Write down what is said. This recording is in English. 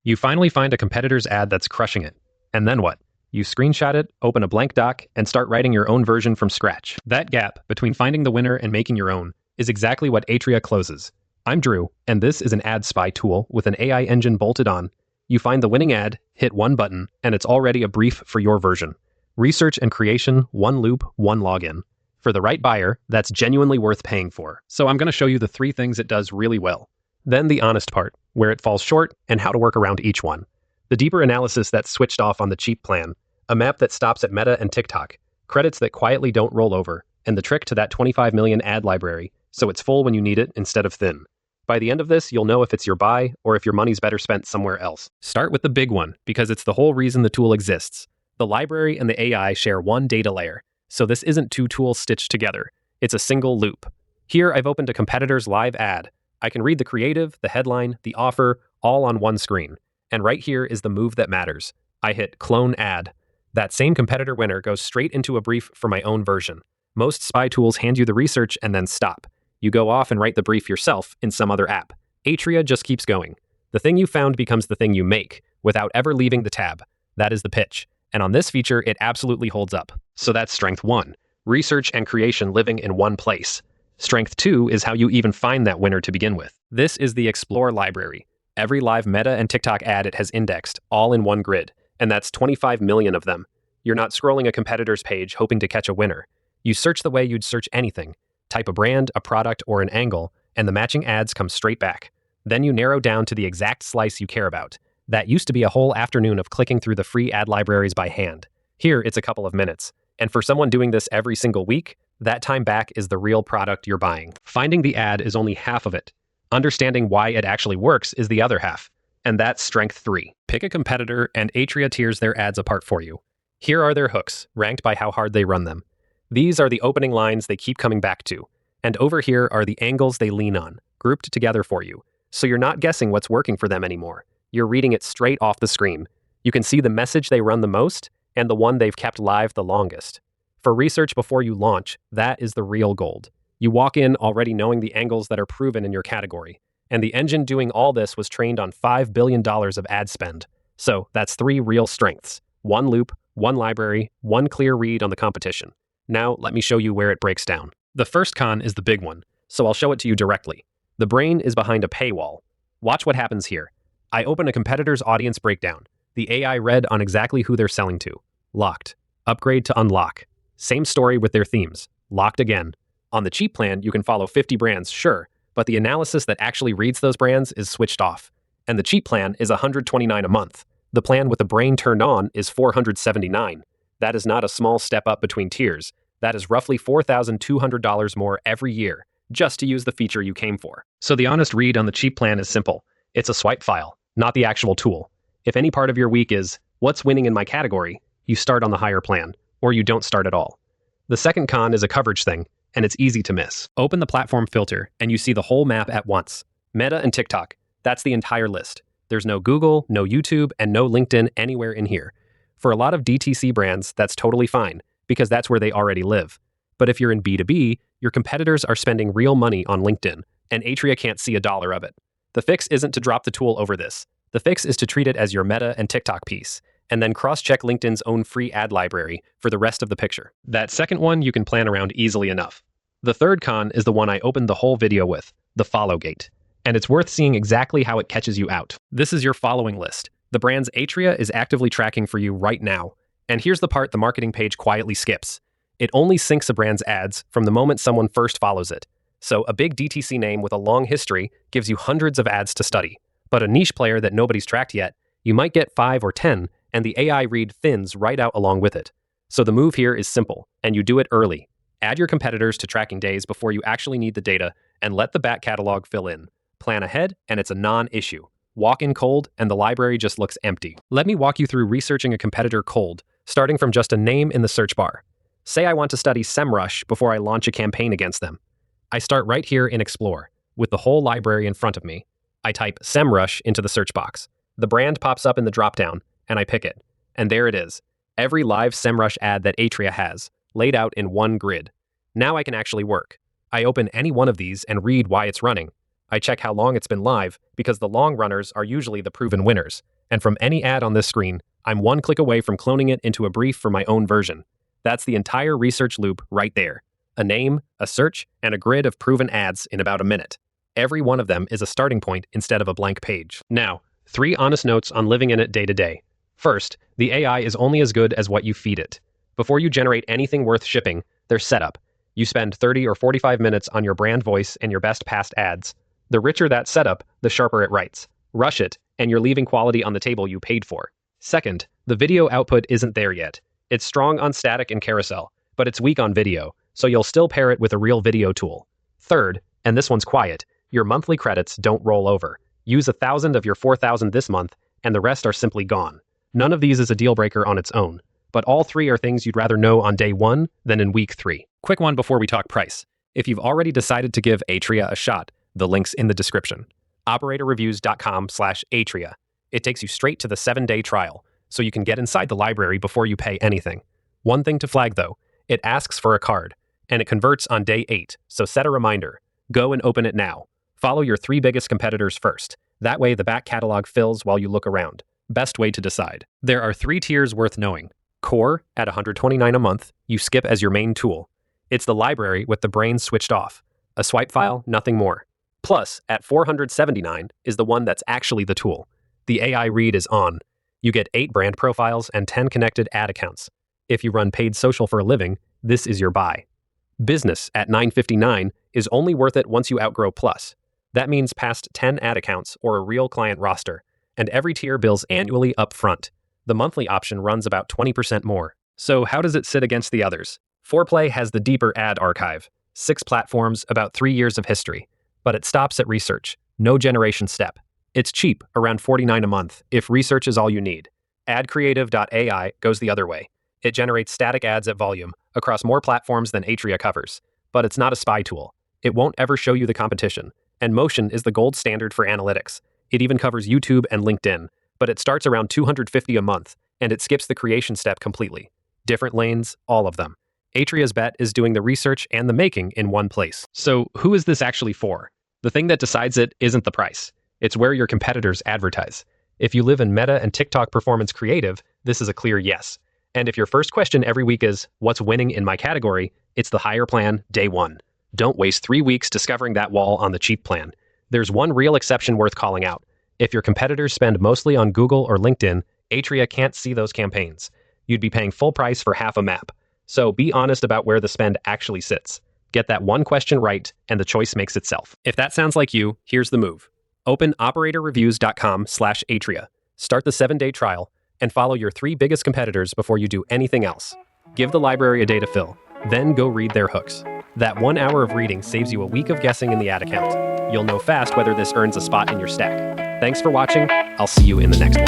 You finally find a competitor's ad that's crushing it. And then what? You screenshot it, open a blank doc, and start writing your own version from scratch. That gap between finding the winner and making your own is exactly what Atria closes. I'm Drew, and this is an ad spy tool with an AI engine bolted on. You find the winning ad, hit one button, and it's already a brief for your version. Research and creation, one loop, one login. For the right buyer, that's genuinely worth paying for. So I'm going to show you the 3 things it does really well. Then the honest part, where it falls short and how to work around each one. The deeper analysis that's switched off on the cheap plan, a map that stops at Meta and TikTok, credits that quietly don't roll over, and the trick to that 25 million ad library, so it's full when you need it instead of thin. By the end of this, you'll know if it's your buy or if your money's better spent somewhere else. Start with the big one, because it's the whole reason the tool exists. The library and the AI share one data layer, so this isn't 2 tools stitched together. It's a single loop. Here, I've opened a competitor's live ad. I can read the creative, the headline, the offer, all on one screen. And right here is the move that matters. I hit Clone Ad. That same competitor winner goes straight into a brief for my own version. Most spy tools hand you the research and then stop. You go off and write the brief yourself in some other app. Atria just keeps going. The thing you found becomes the thing you make, without ever leaving the tab. That is the pitch. And on this feature, it absolutely holds up. So that's strength 1. Research and creation living in one place. Strength 2 is how you even find that winner to begin with. This is the Explore library. Every live Meta and TikTok ad it has indexed, all in one grid. And that's 25 million of them. You're not scrolling a competitor's page hoping to catch a winner. You search the way you'd search anything. Type a brand, a product, or an angle, and the matching ads come straight back. Then you narrow down to the exact slice you care about. That used to be a whole afternoon of clicking through the free ad libraries by hand. Here, it's a couple of minutes. And for someone doing this every single week, that time back is the real product you're buying. Finding the ad is only half of it. Understanding why it actually works is the other half. And that's strength 3. Pick a competitor, and Atria tiers their ads apart for you. Here are their hooks, ranked by how hard they run them. These are the opening lines they keep coming back to. And over here are the angles they lean on, grouped together for you. So you're not guessing what's working for them anymore. You're reading it straight off the screen. You can see the message they run the most and the one they've kept live the longest. For research before you launch, that is the real gold. You walk in already knowing the angles that are proven in your category. And the engine doing all this was trained on $5 billion of ad spend. So that's 3 real strengths. One loop, one library, one clear read on the competition. Now, let me show you where it breaks down. The first con is the big one, so I'll show it to you directly. The brain is behind a paywall. Watch what happens here. I open a competitor's audience breakdown. The AI read on exactly who they're selling to. Locked. Upgrade to unlock. Same story with their themes. Locked again. On the cheap plan, you can follow 50 brands, sure, but the analysis that actually reads those brands is switched off. And the cheap plan is $129 a month. The plan with the brain turned on is $479. That is not a small step up between tiers. That is roughly $4,200 more every year, just to use the feature you came for. So the honest read on the cheap plan is simple. It's a swipe file, not the actual tool. If any part of your week is, what's winning in my category, you start on the higher plan, or you don't start at all. The second con is a coverage thing, and it's easy to miss. Open the platform filter, and you see the whole map at once. Meta and TikTok, that's the entire list. There's no Google, no YouTube, and no LinkedIn anywhere in here. For a lot of DTC brands, that's totally fine, because that's where they already live. But if you're in B2B, your competitors are spending real money on LinkedIn, and Atria can't see a dollar of it. The fix isn't to drop the tool over this. The fix is to treat it as your Meta and TikTok piece, and then cross-check LinkedIn's own free ad library for the rest of the picture. That second one you can plan around easily enough. The third con is the one I opened the whole video with, the follow gate. And it's worth seeing exactly how it catches you out. This is your following list. The brand's Atria is actively tracking for you right now. And here's the part the marketing page quietly skips. It only syncs a brand's ads from the moment someone first follows it. So a big DTC name with a long history gives you hundreds of ads to study. But a niche player that nobody's tracked yet, you might get 5 or 10, and the AI read thins right out along with it. So the move here is simple, and you do it early. Add your competitors to tracking days before you actually need the data, and let the back catalog fill in. Plan ahead, and it's a non-issue. Walk in cold, and the library just looks empty. Let me walk you through researching a competitor cold, starting from just a name in the search bar. Say I want to study SEMrush before I launch a campaign against them. I start right here in Explore, with the whole library in front of me. I type SEMrush into the search box. The brand pops up in the dropdown, and I pick it. And there it is. Every live SEMrush ad that Atria has, laid out in one grid. Now I can actually work. I open any one of these and read why it's running. I check how long it's been live, because the long runners are usually the proven winners. And from any ad on this screen, I'm one click away from cloning it into a brief for my own version. That's the entire research loop right there. A name, a search, and a grid of proven ads in about a minute. Every one of them is a starting point instead of a blank page. Now, 3 honest notes on living in it day to day. First, the AI is only as good as what you feed it. Before you generate anything worth shipping, there's setup. You spend 30 or 45 minutes on your brand voice and your best past ads. The richer that setup, the sharper it writes. Rush it, and you're leaving quality on the table you paid for. Second, the video output isn't there yet. It's strong on static and carousel, but it's weak on video, so you'll still pair it with a real video tool. Third, and this one's quiet, your monthly credits don't roll over. Use 1,000 of your 4,000 this month, and the rest are simply gone. None of these is a deal breaker on its own, but all 3 are things you'd rather know on day 1 than in week 3. Quick one before we talk price. If you've already decided to give Atria a shot, the link's in the description. operatorreviews.com/Atria. It takes you straight to the 7-day trial, so you can get inside the library before you pay anything. One thing to flag though, it asks for a card, and it converts on day 8, so set a reminder. Go and open it now. Follow your 3 biggest competitors first. That way the back catalog fills while you look around. Best way to decide. There are 3 tiers worth knowing. Core, at $129 a month, you skip as your main tool. It's the library with the brains switched off. A swipe file, nothing more. Plus, at $479 is the one that's actually the tool. The AI read is on. You get 8 brand profiles and 10 connected ad accounts. If you run paid social for a living, this is your buy. Business at $959 is only worth it once you outgrow Plus. That means past 10 ad accounts or a real client roster, and every tier bills annually up front. The monthly option runs about 20% more. So how does it sit against the others? Foreplay has the deeper ad archive, 6 platforms, about 3 years of history, but it stops at research, no generation step. It's cheap, around $49 a month, if research is all you need. AdCreative.ai goes the other way. It generates static ads at volume across more platforms than Atria covers, but it's not a spy tool. It won't ever show you the competition, and motion is the gold standard for analytics. It even covers YouTube and LinkedIn, but it starts around $250 a month, and it skips the creation step completely. Different lanes, all of them. Atria's bet is doing the research and the making in one place. So who is this actually for? The thing that decides it isn't the price. It's where your competitors advertise. If you live in Meta and TikTok performance creative, this is a clear yes. And if your first question every week is, what's winning in my category? It's the higher plan, day 1. Don't waste 3 weeks discovering that wall on the cheap plan. There's one real exception worth calling out. If your competitors spend mostly on Google or LinkedIn, Atria can't see those campaigns. You'd be paying full price for half a map. So be honest about where the spend actually sits. Get that one question right, and the choice makes itself. If that sounds like you, here's the move. Open operatorreviews.com/Atria. Start the 7-day trial, and follow your 3 biggest competitors before you do anything else. Give the library a day to fill, then go read their hooks. That 1 hour of reading saves you a week of guessing in the ad account. You'll know fast whether this earns a spot in your stack. Thanks for watching. I'll see you in the next one.